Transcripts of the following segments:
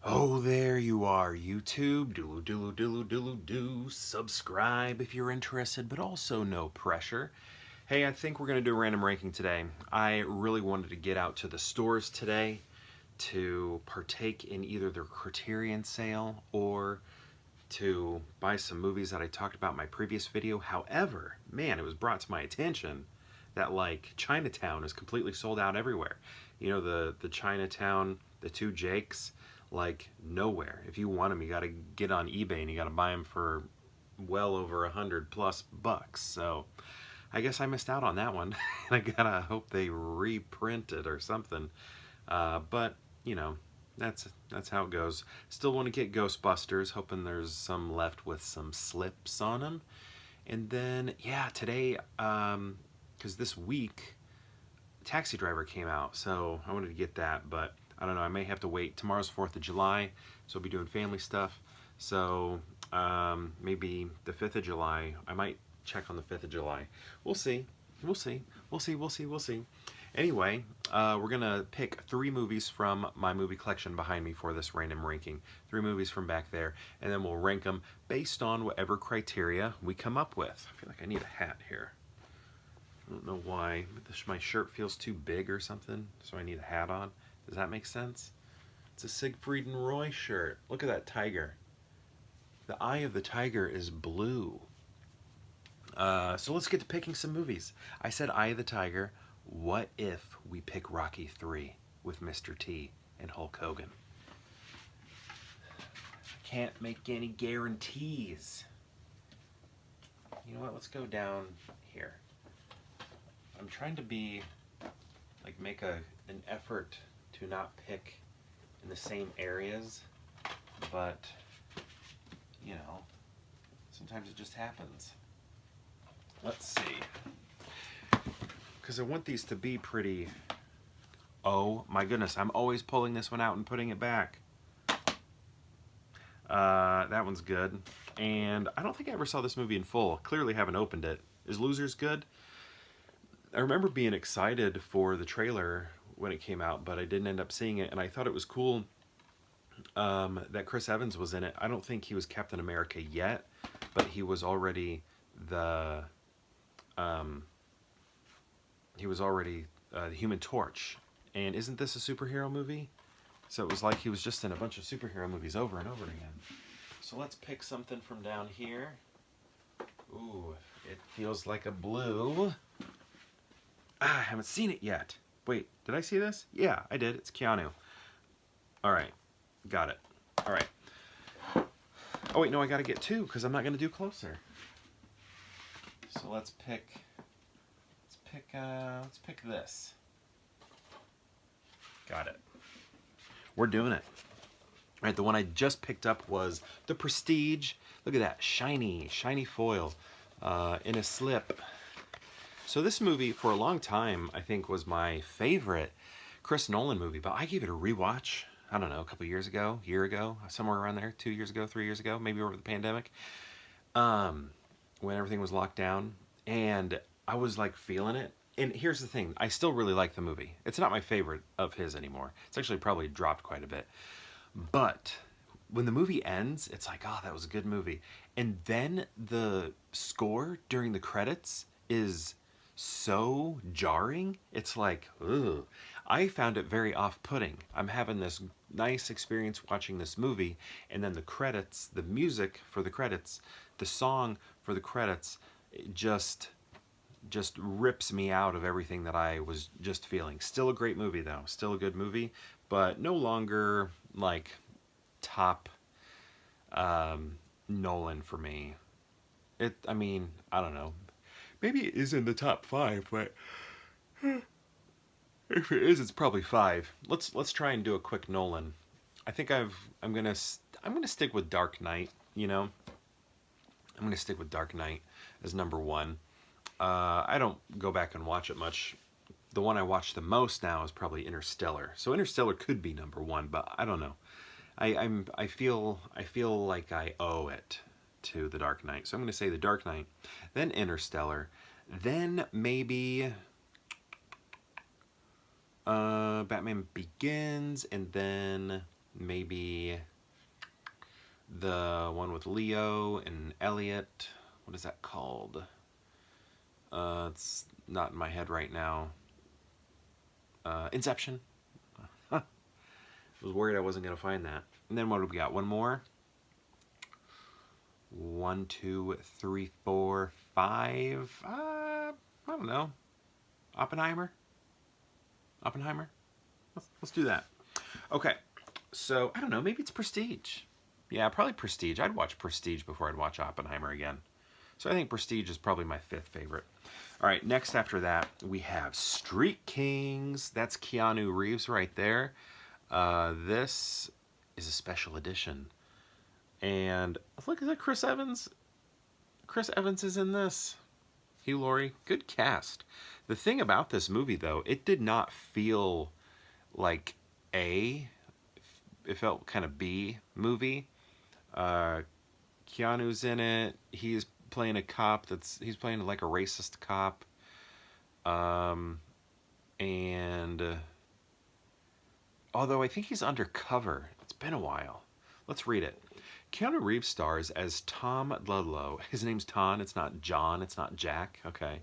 Oh, there you are, YouTube. Doodle doodle doodle doodle do. Subscribe if you're interested, but also no pressure. Hey, I think we're going to do a random ranking today. I really wanted to get out to the stores today to partake in either their Criterion sale or to buy some movies that I talked about in my previous video. However, man, it was brought to my attention that like Chinatown is completely sold out everywhere. You know, the Chinatown, the two Jakes, like nowhere. If you want them, you got to get on eBay and you got to buy them for well over $100+. So I guess I missed out on that one. I gotta hope they reprint it or something. But you know, that's how it goes. Still want to get Ghostbusters, hoping there's some left with some slips on them. And then yeah, today, because this week Taxi Driver came out, so I wanted to get that, but I don't know, I may have to wait. Tomorrow's 4th of July, so I'll be doing family stuff. So maybe the 5th of July, I might check on the 5th of July. We'll see. We'll see. We'll see. We'll see. We'll see. Anyway, we're going to pick 3 movies from my movie collection behind me for this random ranking. 3 movies from back there, and then we'll rank them based on whatever criteria we come up with. I feel like I need a hat here. I don't know why. My shirt feels too big or something, so I need a hat on. Does that make sense? It's a Siegfried and Roy shirt. Look at that tiger. The eye of the tiger is blue. So let's get to picking some movies. I said Eye of the Tiger. What if we pick Rocky 3 with Mr. T and Hulk Hogan? I can't make any guarantees. You know what? Let's go down here. I'm trying to make an effort to not pick in the same areas, but you know, sometimes it just happens. Let's see, because I want these to be pretty. Oh my goodness, I'm always pulling this one out and putting it back. That one's good, and I don't think I ever saw this movie in full. Clearly haven't opened it. Is Losers good? I remember being excited for the trailer when it came out, but I didn't end up seeing it, and I thought it was cool that Chris Evans was in it. I don't think he was Captain America yet, but he was already the Human Torch. And isn't this a superhero movie? So it was like he was just in a bunch of superhero movies over and over again. So let's pick something from down here. Ooh, it feels like a blue. I haven't seen it yet. Wait, did I see this? Yeah, I did. It's Keanu. Alright, got it. Alright. Oh wait, no, I gotta get 2, because I'm not gonna do closer. So let's pick this. Got it. We're doing it. Alright, the one I just picked up was The Prestige. Look at that, shiny foil in a slip. So this movie, for a long time, I think was my favorite Chris Nolan movie, but I gave it a rewatch, I don't know, a couple years ago, year ago, somewhere around there, 2 years ago, 3 years ago, maybe over the pandemic, when everything was locked down, and I was like feeling it. And here's the thing, I still really like the movie. It's not my favorite of his anymore. It's actually probably dropped quite a bit. But when the movie ends, it's like, oh, that was a good movie. And then the score during the credits is so jarring. It's like, ugh. I found it very off-putting. I'm having this nice experience watching this movie, and then the credits, the music for the credits, the song for the credits, it just rips me out of everything that I was just feeling. Still a great movie though, still a good movie, but no longer like top Nolan for me. I mean, I don't know. Maybe it is in the top 5, but if it is, it's probably 5. Let's try and do a quick Nolan. I think I'm gonna stick with Dark Knight. You know, I'm gonna stick with Dark Knight as number 1. I don't go back and watch it much. The one I watch the most now is probably Interstellar. So Interstellar could be number 1, but I don't know. I feel like I owe it to The Dark Knight. So I'm going to say The Dark Knight, then Interstellar, then maybe Batman Begins, and then maybe the one with Leo and Elliot. What is that called? It's not in my head right now. Inception. I was worried I wasn't going to find that. And then what do we got? One more? 1, 2, 3, 4, 5. I don't know. Oppenheimer? Let's do that. Okay. So, I don't know. Maybe it's Prestige. Yeah, probably Prestige. I'd watch Prestige before I'd watch Oppenheimer again. So I think Prestige is probably my 5th favorite. All right, next after that, we have Street Kings. That's Keanu Reeves right there. This is a special edition. And look at that, Chris Evans. Chris Evans is in this. Hugh Laurie, good cast. The thing about this movie, though, it did not feel like A. It felt kind of B movie. Keanu's in it. He's playing a cop he's playing like a racist cop. And although I think he's undercover, it's been a while. Let's read it. Keanu Reeves stars as Tom Ludlow. His name's Tom, it's not John, it's not Jack, okay.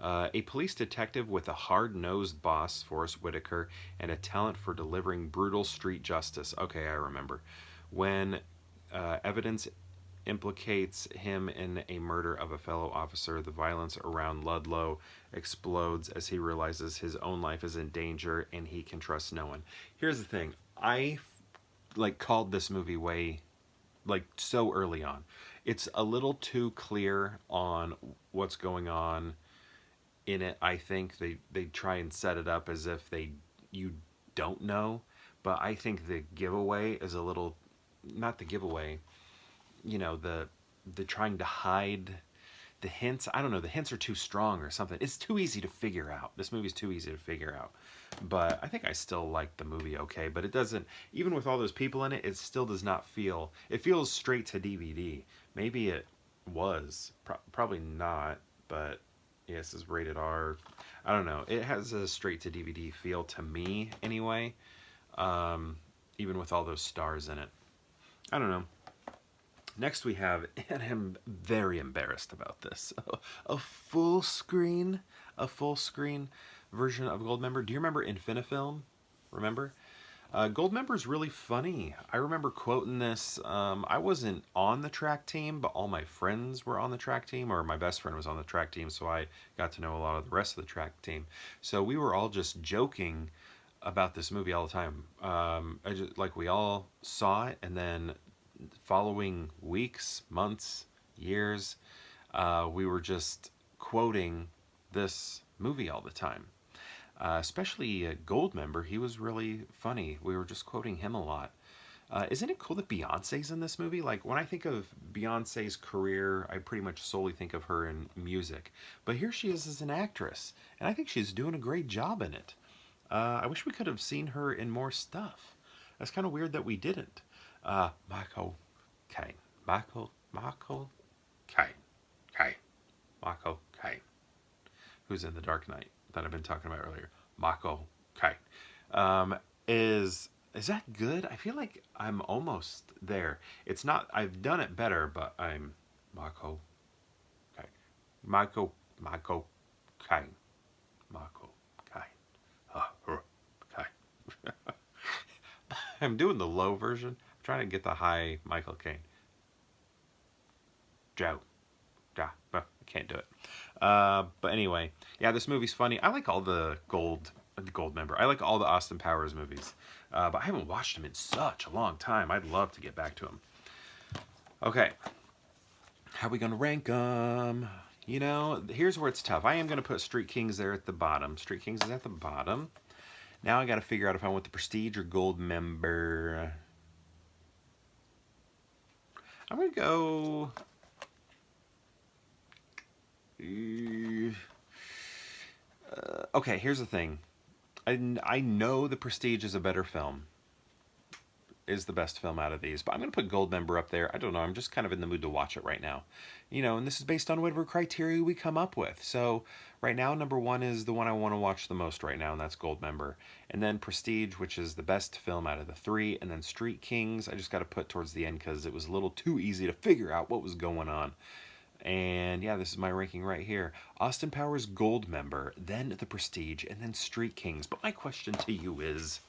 A police detective with a hard-nosed boss, Forrest Whitaker, and a talent for delivering brutal street justice. Okay, I remember. When evidence implicates him in a murder of a fellow officer, the violence around Ludlow explodes as he realizes his own life is in danger and he can trust no one. Here's the thing. I called this movie way so early on. It's a little too clear on what's going on in it. I think they try and set it up as if you don't know, but I think the giveaway is a little, not the giveaway, the trying to hide the hints. I don't know, the hints are too strong or something. It's too easy to figure out. This movie's too easy to figure out. But I think I still like the movie okay, but it doesn't, even with all those people in it, it still does not feel, it feels straight to DVD. Maybe it was, probably not, but yes, it's rated R. I don't know. It has a straight to DVD feel to me anyway, even with all those stars in it. I don't know. Next we have, and I'm very embarrassed about this, a full screen version of Goldmember. Do you remember Infinifilm? Remember? Goldmember is really funny. I remember quoting this. I wasn't on the track team, but all my friends were on the track team, or my best friend was on the track team, so I got to know a lot of the rest of the track team. So we were all just joking about this movie all the time. We all saw it, and then following weeks, months, years, we were just quoting this movie all the time. Especially Goldmember, he was really funny. We were just quoting him a lot. Isn't it cool that Beyonce's in this movie? Like, when I think of Beyonce's career, I pretty much solely think of her in music. But here she is as an actress, and I think she's doing a great job in it. I wish we could have seen her in more stuff. That's kind of weird that we didn't. Michael Caine. Michael Caine. Michael Caine. Who's in The Dark Knight that I've been talking about earlier. Michael Caine. Is that good? I feel like I'm almost there. It's not, I've done it better, but I'm Michael Caine. Michael Caine. Michael Caine. Caine. I'm doing the low version. I'm trying to get the high Michael Caine. Joe. I can't do it. But anyway, yeah, this movie's funny. I like all the Goldmember. I like all the Austin Powers movies. But I haven't watched them in such a long time. I'd love to get back to them. Okay. How are we going to rank them? Here's where it's tough. I am going to put Street Kings there at the bottom. Street Kings is at the bottom. Now I got to figure out if I want the Prestige or Goldmember. I'm going to go... okay, here's the thing. I know the Prestige is a better film. is the best film out of these, but I'm going to put Goldmember up there. I don't know. I'm just kind of in the mood to watch it right now. You know, and this is based on whatever criteria we come up with. So right now, number 1 is the one I want to watch the most right now, and that's Goldmember. And then Prestige, which is the best film out of the 3. And then Street Kings, I just got to put towards the end because it was a little too easy to figure out what was going on. And yeah, this is my ranking right here. Austin Powers, Goldmember, then The Prestige, and then Street Kings. But my question to you is,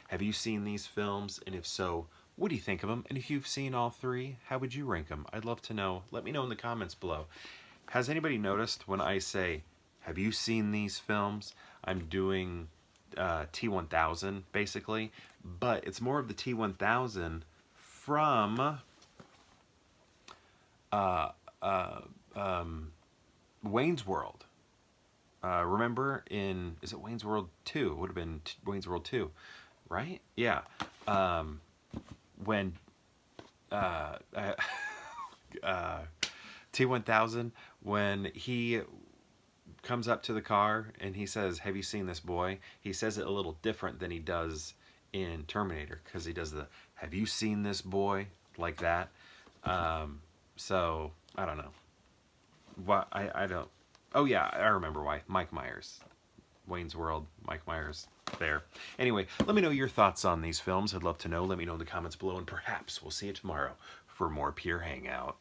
have you seen these films? And if so, what do you think of them? And if you've seen all 3, how would you rank them? I'd love to know. Let me know in the comments below. Has anybody noticed when I say, have you seen these films? I'm doing T1000, basically. But it's more of the T1000 from Wayne's World. Remember in, is it Wayne's World 2? It would have been Wayne's World 2, right? Yeah. When T1000, when he comes up to the car and he says, have you seen this boy? He says it a little different than he does in Terminator, because he does the, have you seen this boy? Like that. So, I don't know. What, I don't, oh yeah, I remember why. Mike Myers. Wayne's World, Mike Myers, there. Anyway, let me know your thoughts on these films. I'd love to know. Let me know in the comments below, and perhaps we'll see you tomorrow for more Pure Hangout.